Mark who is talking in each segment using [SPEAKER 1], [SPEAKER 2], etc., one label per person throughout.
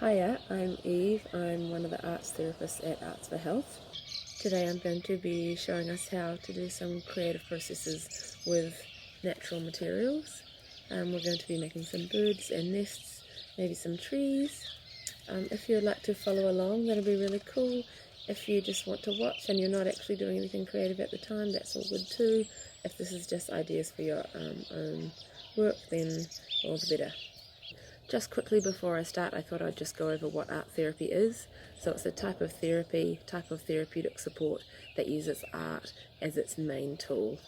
[SPEAKER 1] Hiya, I'm Eve. I'm one of the arts therapists at Arts for Health. Today I'm going to be showing us how to do some creative processes with natural materials. We're going to be making some birds and nests, maybe some trees. If you'd like to follow along, that'll be really cool. If you just want to watch and you're not actually doing anything creative at the time, that's all good too. If this is just ideas for your own work, then all the better. Just quickly before I start, I thought I'd just go over what art therapy is. So it's a type of therapeutic support that uses art as its main tool.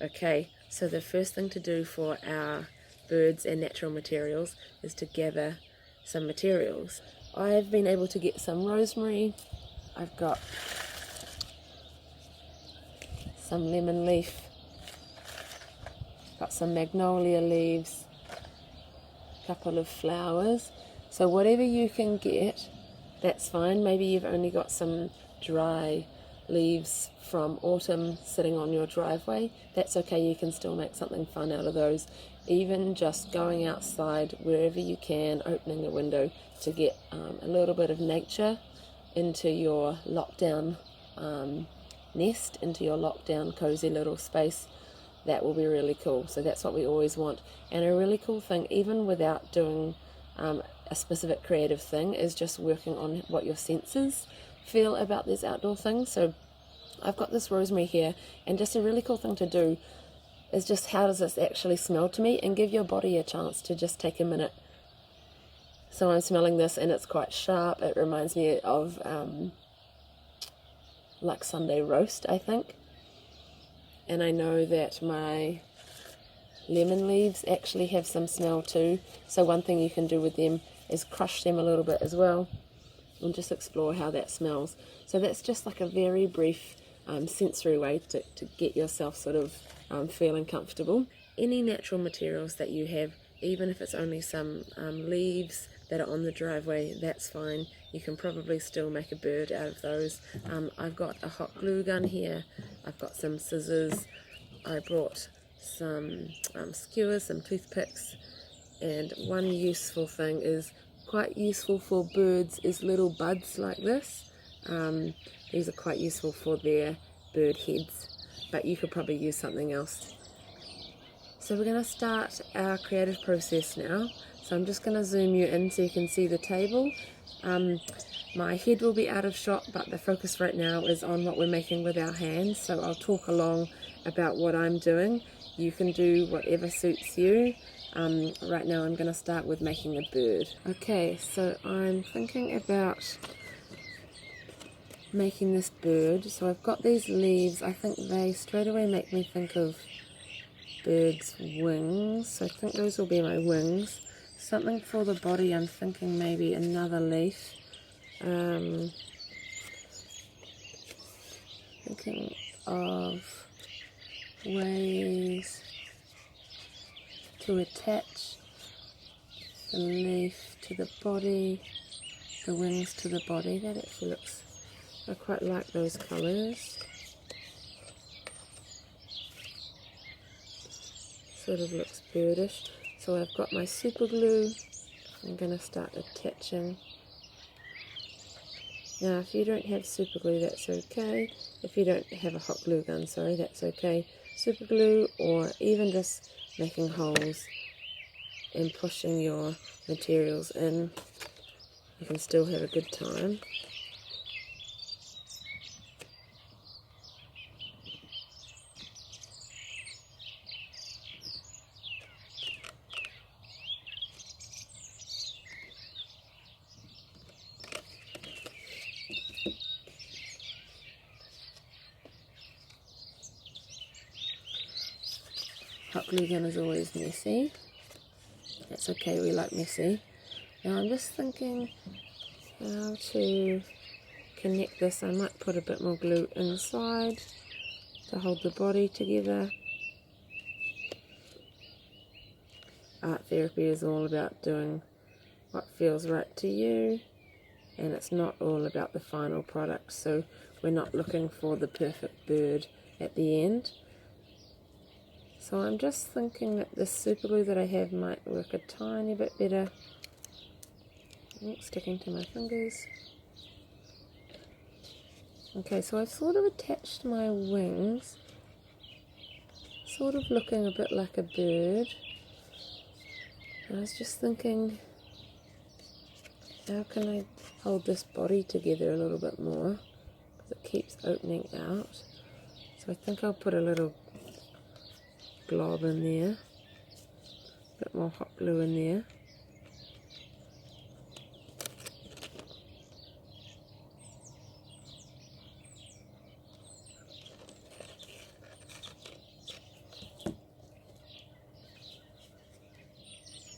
[SPEAKER 1] Okay, so the first thing to do for our birds and natural materials is to gather some materials. I've been able to get some rosemary, I've got some lemon leaf, got some magnolia leaves, couple of flowers. So whatever you can get, that's fine. Maybe you've only got some dry leaves from autumn sitting on your driveway. That's okay, you can still make something fun out of those. Even just going outside wherever you can, opening a window to get a little bit of nature into your lockdown nest, into your lockdown cozy little space. That will be really cool. So that's what we always want. And a really cool thing, even without doing a specific creative thing, is just working on what your senses feel about these outdoor things. So I've got this rosemary here, and just a really cool thing to do is just, how does this actually smell to me, and give your body a chance to just take a minute. So I'm smelling this and it's quite sharp. It reminds me of like Sunday roast, I think. And I know that my lemon leaves actually have some smell too. So one thing you can do with them is crush them a little bit as well and just explore how that smells. So that's just like a very brief sensory way to get yourself sort of feeling comfortable. Any natural materials that you have, even if it's only some leaves that are on the driveway, that's fine. You can probably still make a bird out of those. I've got a hot glue gun here, I've got some scissors, I brought some skewers, some toothpicks, and one useful thing is, quite useful for birds, is little buds like this. These are quite useful for their bird heads, but you could probably use something else. So we're going to start our creative process now. So I'm just going to zoom you in so you can see the table. My head will be out of shot, but the focus right now is on what we're making with our hands. So I'll talk along about what I'm doing. You can do whatever suits you. Right now I'm going to start with making a bird. Okay, so I'm thinking about making this bird. So I've got these leaves. I think they straight away make me think of bird's wings. So I think those will be my wings. Something for the body, I'm thinking maybe another leaf. Thinking of ways to attach the leaf to the body, the wings to the body. That actually looks, I quite like those colours. Sort of looks birdish. So I've got my super glue. I'm going to start attaching. Now if you don't have super glue, that's okay. If you don't have a hot glue gun, sorry, that's okay. Super glue, or even just making holes and pushing your materials in, you can still have a good time. Hot glue gun is always messy. That's okay, we like messy. Now I'm just thinking how to connect this. I might put a bit more glue inside to hold the body together. Art therapy is all about doing what feels right to you, and it's not all about the final product. So we're not looking for the perfect bird at the end. So I'm just thinking that the super glue that I have might work a tiny bit better. Sticking to my fingers. Okay, so I've sort of attached my wings, sort of looking a bit like a bird. I was just thinking, how can I hold this body together a little bit more? Because it keeps opening out. So I think I'll put a little glob in there, a bit more hot glue in there.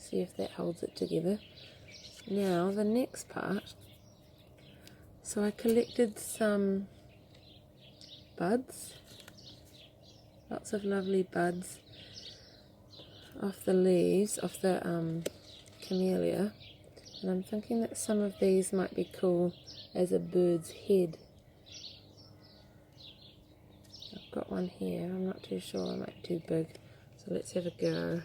[SPEAKER 1] See if that holds it together. Now the next part, so I collected some buds, lots of lovely buds off the leaves, off the camellia, and I'm thinking that some of these might be cool as a bird's head. I've got one here, I'm not too sure, it might be too big, so let's have a go.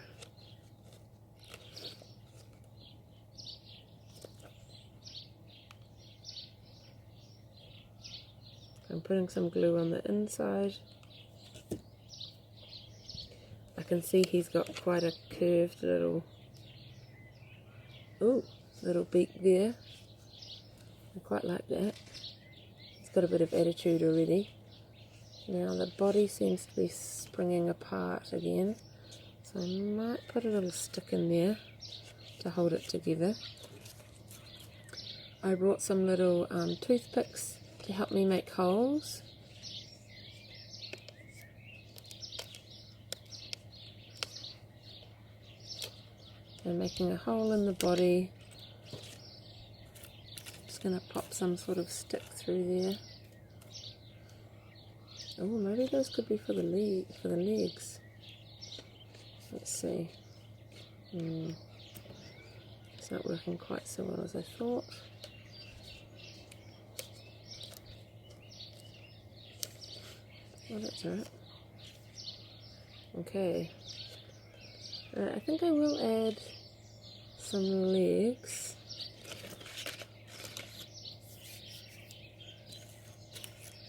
[SPEAKER 1] I'm putting some glue on the inside. I can see he's got quite a curved little beak there. I quite like that. He's got a bit of attitude already. Now the body seems to be springing apart again, so I might put a little stick in there to hold it together. I brought some little toothpicks to help me make holes. I'm making a hole in the body. Just going to pop some sort of stick through there. Oh, maybe those could be for the legs. Let's see. It's not working quite so well as I thought. Oh, that's alright. Okay. I think I will add some legs.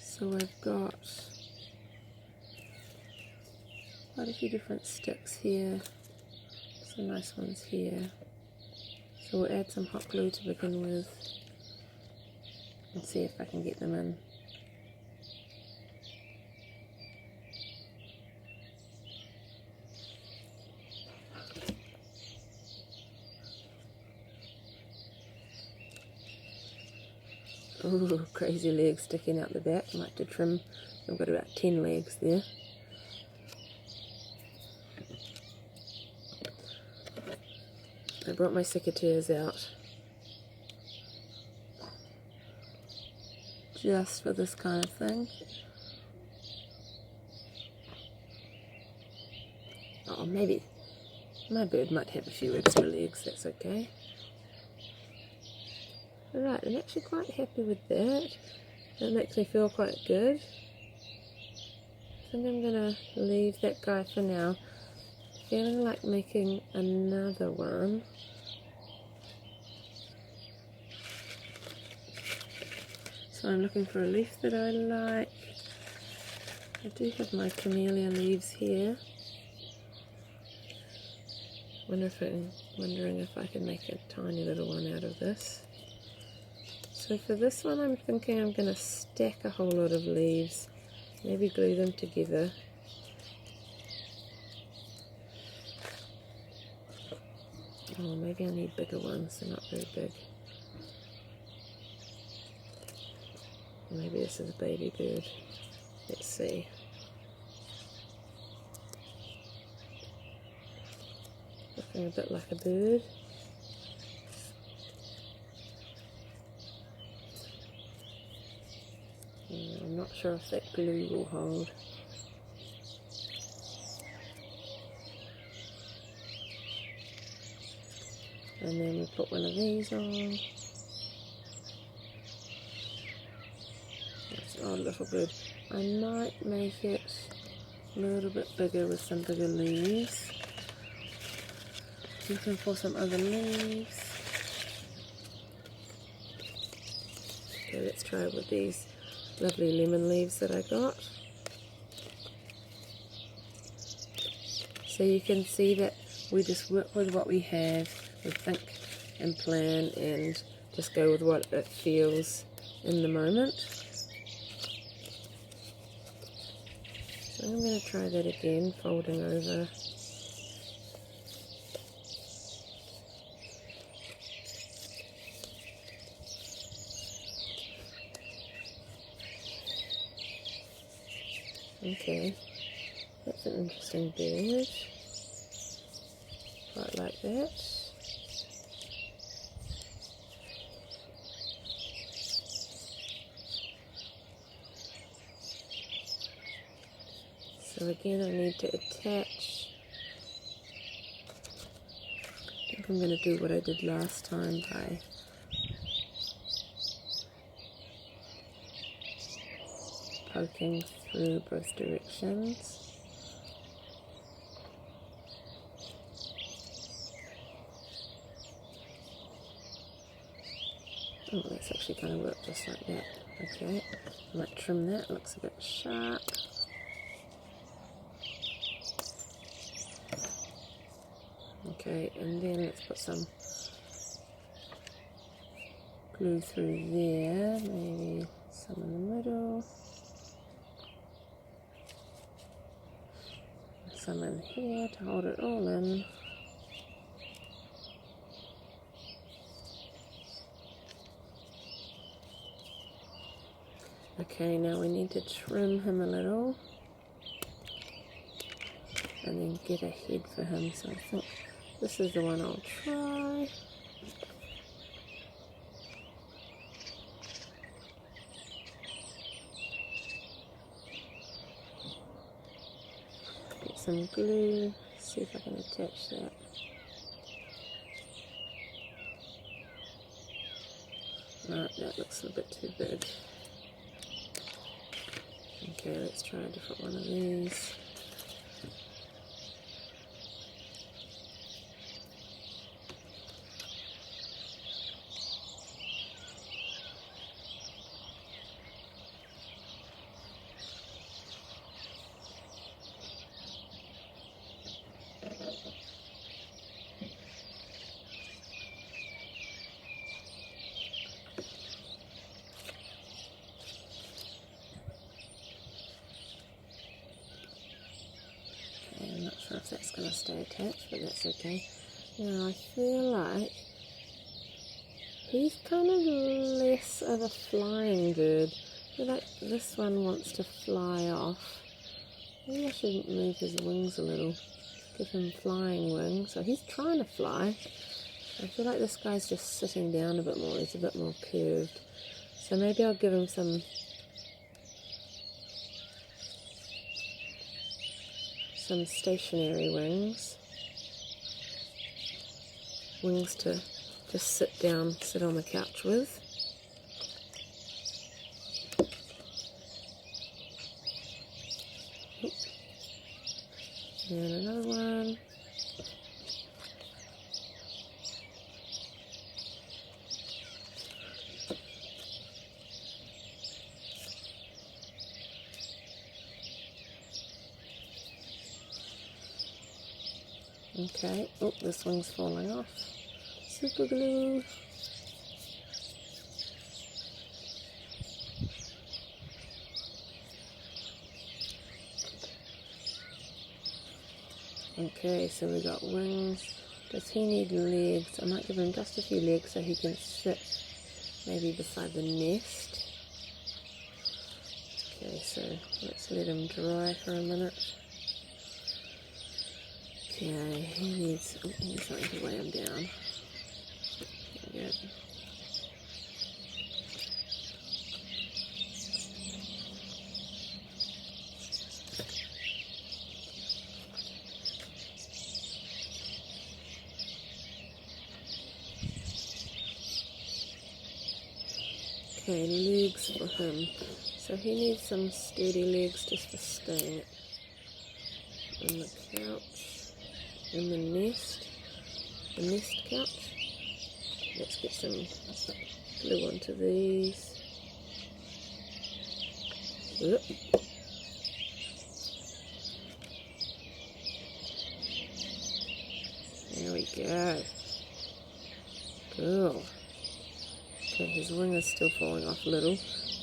[SPEAKER 1] So I've got quite a few different sticks here. Some nice ones here. So we'll add some hot glue to begin with and see if I can get them in. Oh, crazy legs sticking out the back. I might have to trim. I've got about 10 legs there. I brought my secateurs out just for this kind of thing. Oh, maybe my bird might have a few extra legs, that's okay. Alright, I'm actually quite happy with that. That makes me feel quite good. I think I'm going to leave that guy for now. Feeling like making another one. So I'm looking for a leaf that I like. I do have my camellia leaves here. Wondering if I can make a tiny little one out of this. So for this one I'm thinking I'm going to stack a whole lot of leaves, maybe glue them together. Oh, maybe I need bigger ones, they're not very big. Maybe this is a baby bird. Let's see. Looking a bit like a bird. I'm not sure if that glue will hold. And then we put one of these on. That's an odd little bird. I might make it a little bit bigger with some bigger leaves. Looking for some other leaves. Okay, let's try it with these lovely lemon leaves that I got. So you can see that we just work with what we have, we think and plan and just go with what it feels in the moment. So I'm going to try that again, folding over. Okay, that's an interesting bird. Quite like that. So again, I need to attach. I think I'm going to do what I did last time by poking through both directions. Oh, that's actually going to work just like that. Okay, I might trim that, looks a bit sharp. Okay, and then let's put some glue through there, maybe some in the middle, some in here to hold it all in. Okay, now we need to trim him a little and then get a head for him, so I think this is the one I'll try. Get some glue, see if I can attach that. No, that looks a bit too big. Okay, let's try a different one of these. I'm not sure if that's going to stay attached, but that's okay. Now I feel like he's kind of less of a flying bird. I feel like this one wants to fly off. Maybe I should move his wings a little, give him flying wings. So he's trying to fly. I feel like this guy's just sitting down a bit more. He's a bit more curved. So maybe I'll give him some stationary wings. Wings to just sit down, sit on the couch with. And another one. Okay, oh, this one's falling off. Super glue. Okay, so we got wings. Does he need legs? I might give him just a few legs so he can sit maybe beside the nest. Okay, so let's let him dry for a minute. Okay, he needs something to weigh him down. There we go. Okay, legs for him. So he needs some sturdy legs just for staying on the couch, in the nest couch. Let's get some glue onto these. Oop. There we go. Cool. Okay, his wing is still falling off a little.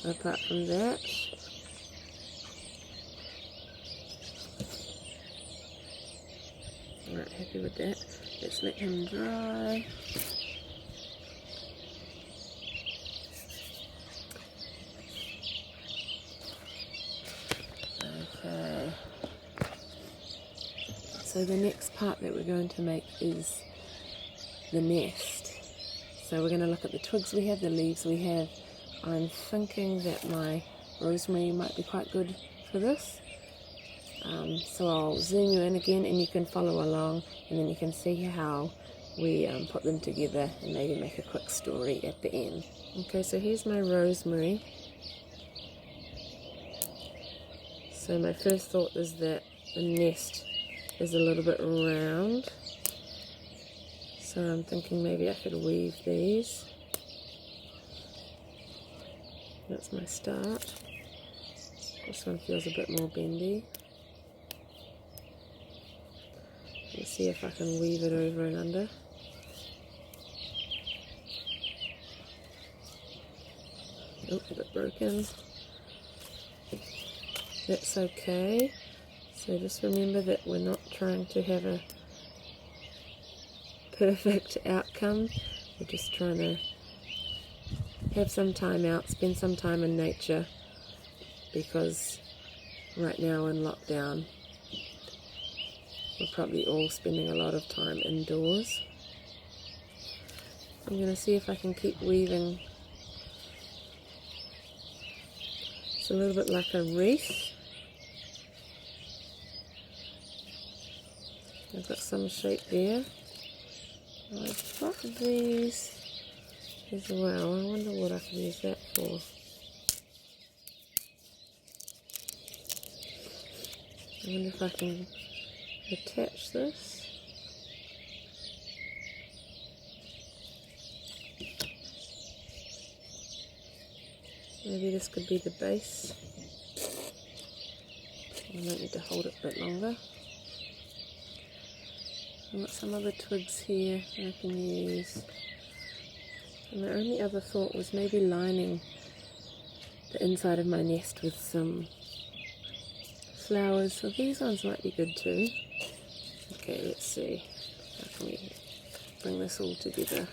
[SPEAKER 1] Apart from that, alright, happy with that. Let's let him dry. Okay. So the next part that we're going to make is the nest. So we're going to look at the twigs we have, the leaves we have. I'm thinking that my rosemary might be quite good for this. So I'll zoom you in again and you can follow along, and then you can see how we put them together and maybe make a quick story at the end. Okay, so here's my rosemary. So my first thought is that the nest is a little bit round. So I'm thinking maybe I could weave these. That's my start. This one feels a bit more bendy. Let's see if I can weave it over and under. Oh, a bit broken. That's okay. So just remember that we're not trying to have a perfect outcome. We're just trying to have some time out, spend some time in nature, because right now in lockdown we're probably all spending a lot of time indoors. I'm going to see if I can keep weaving. It's a little bit like a wreath. I've got some shape there. I've got these as well. I wonder what I can use that for. I wonder if I can attach this. Maybe this could be the base. I might need to hold it a bit longer. I've got some other twigs here I can use. And the only other thought was maybe lining the inside of my nest with some flowers. So these ones might be good too. Okay, let's see. How can we bring this all together?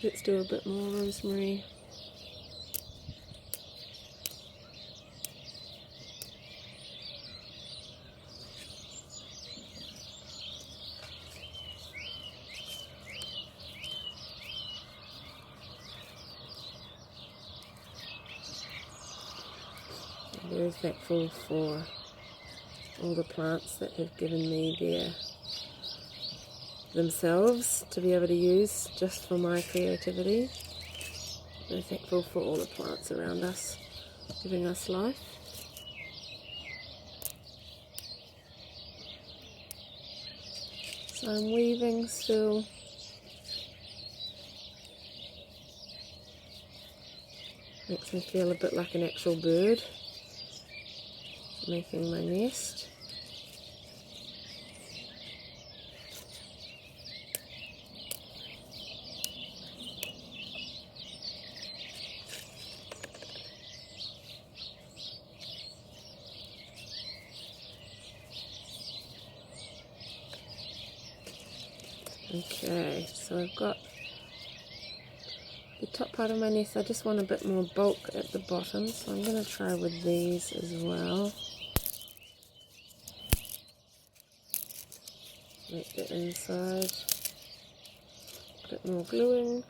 [SPEAKER 1] Let's do a bit more rosemary. There's that full for all the plants that have given me themselves to be able to use just for my creativity. I'm thankful for all the plants around us, giving us life. So I'm weaving still. Makes me feel a bit like an actual bird making my nest. Okay, so I've got the top part of my nest. I just want a bit more bulk at the bottom, so I'm going to try with these as well. Make the inside a bit more gluing.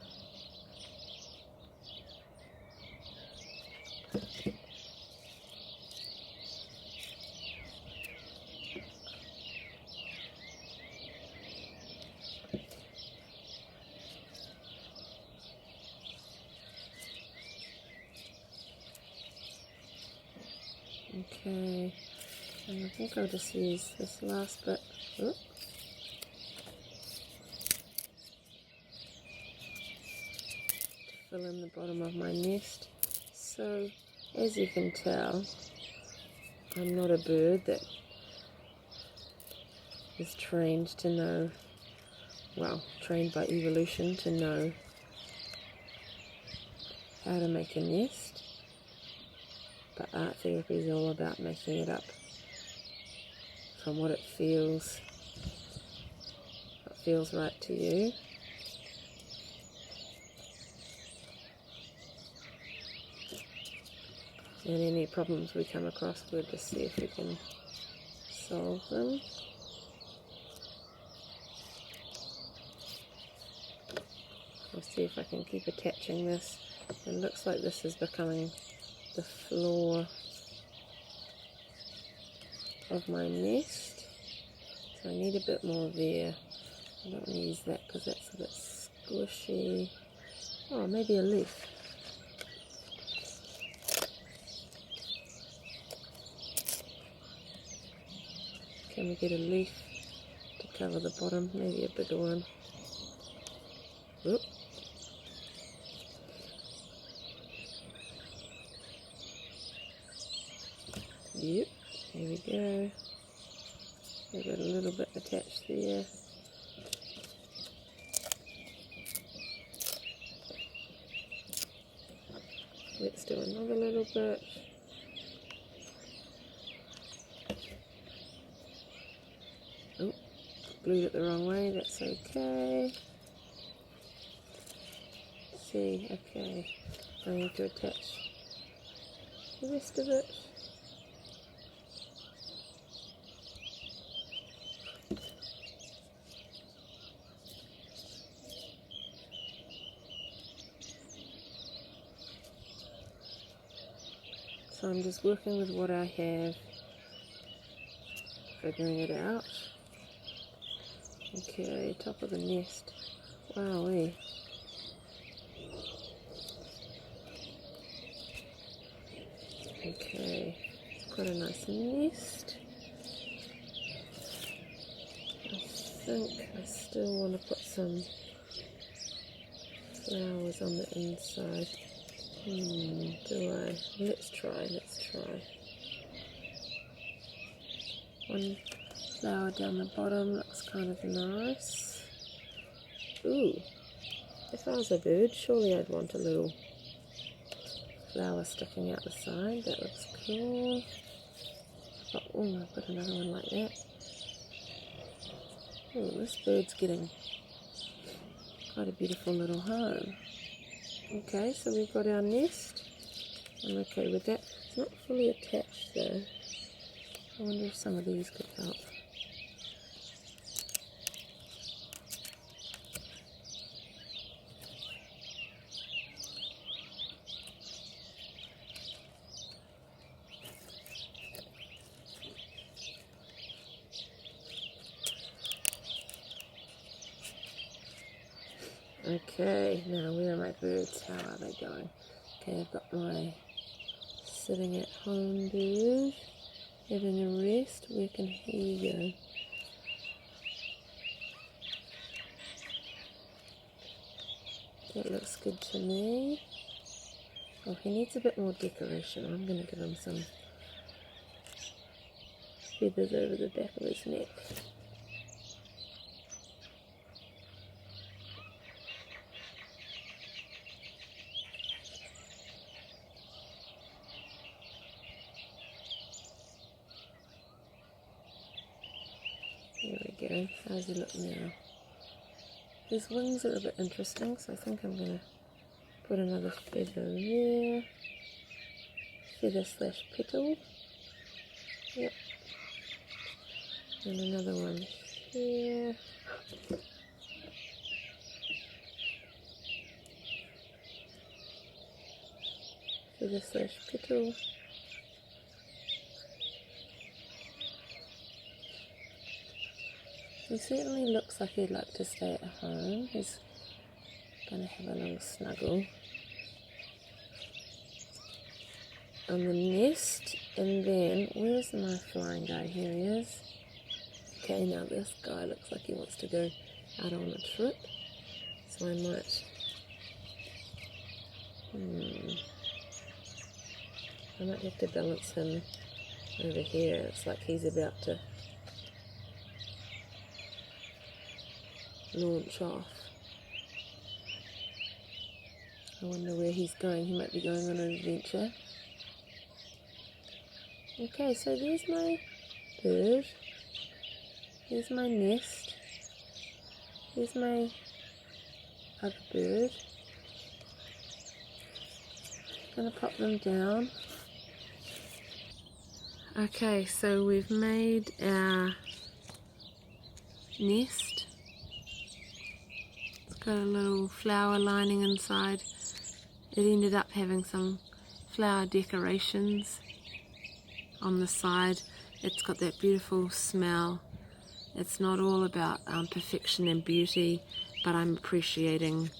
[SPEAKER 1] Okay, and I think I'll just use this last bit. Oop. fill in the bottom of my nest. So as you can tell, I'm not a bird that is trained to know, well, trained by evolution to know how to make a nest, but art therapy is all about making it up from what feels right to you. And any problems we come across, we'll just see if we can solve them. I'll see if I can keep attaching this. It looks like this is becoming the floor of my nest. So I need a bit more there. I don't want to use that because that's a bit squishy. Oh, maybe a leaf. Can we get a leaf to cover the bottom? Maybe a bigger one. Oop. Yep, here we go. We've got a little bit attached there. Let's do another little bit. Oh, glued it the wrong way, that's okay. See, okay. I need to attach the rest of it. So I'm just working with what I have, figuring it out. Okay, top of the nest. Wowee. Okay, quite a nice nest. I think I still want to put some flowers on the inside. Do I? Let's try. One flower down the bottom looks kind of nice. Ooh, if I was a bird, surely I'd want a little flower sticking out the side. That looks cool. Oh, I've got another one like that. Oh, this bird's getting quite a beautiful little home. Okay, so we've got our nest. I'm okay with that. It's not fully attached though. I wonder if some of these could help. Okay, now where are my birds? How are they going? Okay, I've got my sitting at home bird, having a rest. Where can he go? That looks good to me. Oh, he needs a bit more decoration. I'm going to give him some feathers over the back of his neck. There we go. How's he look now? His wings are a bit interesting, so I think I'm going to put another feather there. Feather slash petal. Yep. And another one here. Feather slash petal. He certainly looks like he'd like to stay at home. He's going to have a little snuggle on the nest. And then, where's my flying guy? Here he is. Okay, now this guy looks like he wants to go out on a trip. So I might I might have to balance him over here. It's like he's about to launch off. I wonder where he's going. He might be going on an adventure. Okay, so there's my bird. There's my nest. There's my other bird. Gonna pop them down. Okay, so we've made our nest. It's got a little flower lining inside. It ended up having some flower decorations on the side. It's got that beautiful smell. It's not all about perfection and beauty, but I'm appreciating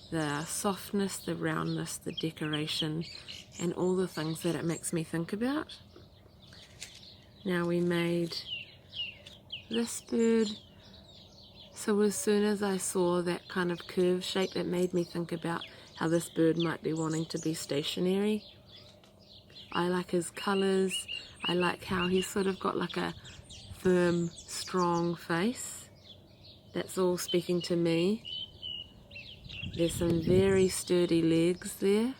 [SPEAKER 1] the softness, the roundness, the decoration, and all the things that it makes me think about. Now we made this bird. So as soon as I saw that kind of curve shape, it made me think about how this bird might be wanting to be stationary. I like his colours. I like how he's sort of got like a firm, strong face. That's all speaking to me. There's some very sturdy legs there.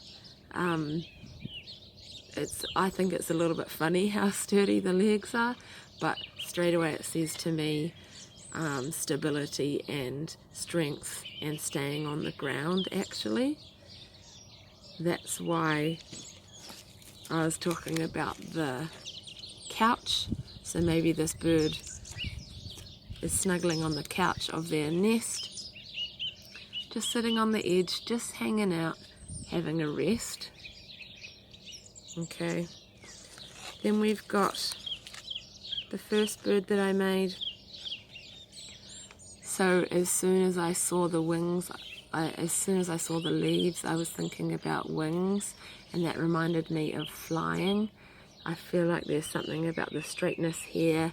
[SPEAKER 1] I think it's a little bit funny how sturdy the legs are, but straight away it says to me stability and strength and staying on the ground, actually. That's why I was talking about the couch. So maybe this bird is snuggling on the couch of their nest, just sitting on the edge, just hanging out, having a rest. Okay, then we've got the first bird that I made. So as soon as I saw the wings, as soon as I saw the leaves, I was thinking about wings, and that reminded me of flying. I feel like there's something about the straightness here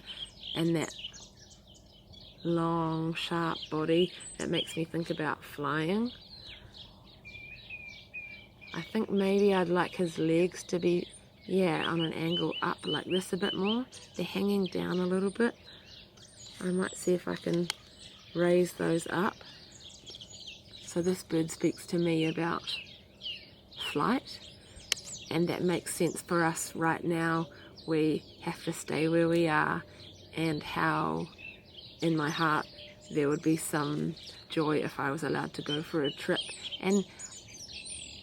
[SPEAKER 1] and that long, sharp body that makes me think about flying. I think maybe I'd like his legs to be, on an angle up like this a bit more. They're hanging down a little bit. I might see if I can raise those up. So this bird speaks to me about flight, and that makes sense for us right now. We have to stay where we are, and how in my heart there would be some joy if I was allowed to go for a trip. And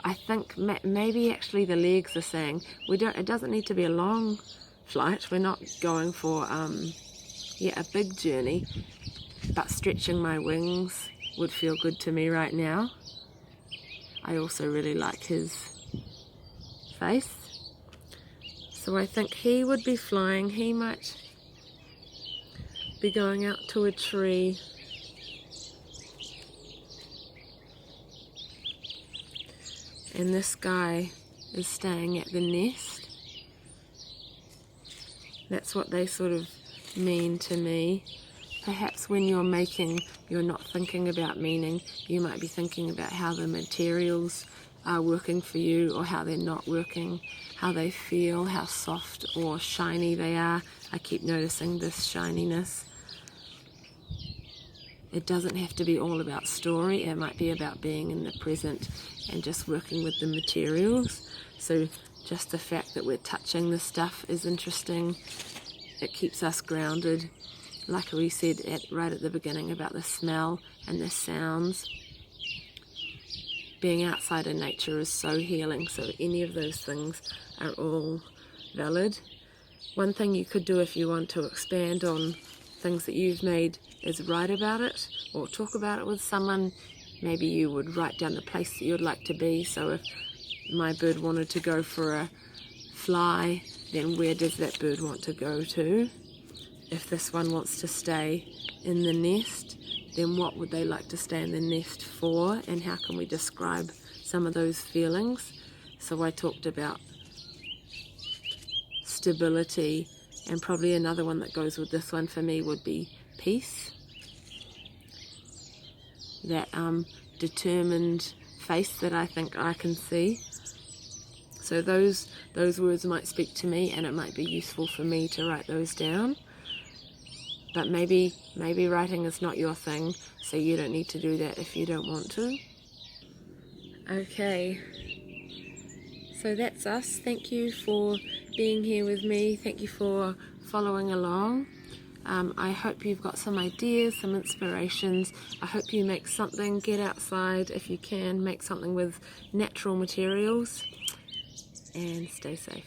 [SPEAKER 1] I think maybe actually the legs are saying it doesn't need to be a long flight. We're not going for a big journey, but stretching my wings would feel good to me right now. I also really like his face. So I think he would be flying. He might be going out to a tree. And this guy is staying at the nest. That's what they sort of mean to me. Perhaps when you're making, you're not thinking about meaning. You might be thinking about how the materials are working for you or how they're not working, how they feel, how soft or shiny they are. I keep noticing this shininess. It doesn't have to be all about story. It might be about being in the present and just working with the materials. So just the fact that we're touching the stuff is interesting. It keeps us grounded. Like we said right at the beginning about the smell and the sounds. Being outside in nature is so healing, so any of those things are all valid. One thing you could do if you want to expand on things that you've made is write about it or talk about it with someone. Maybe you would write down the place that you'd like to be. So if my bird wanted to go for a fly, then where does that bird want to go to? If this one wants to stay in the nest, then what would they like to stay in the nest for, and how can we describe some of those feelings? So I talked about stability, and probably another one that goes with this one for me would be peace. That determined face that I think I can see. So those words might speak to me, and it might be useful for me to write those down. But maybe writing is not your thing, so you don't need to do that if you don't want to. Okay, so that's us. Thank you for being here with me. Thank you for following along. I hope you've got some ideas, some inspirations. I hope you make something. Get outside if you can. Make something with natural materials. And stay safe.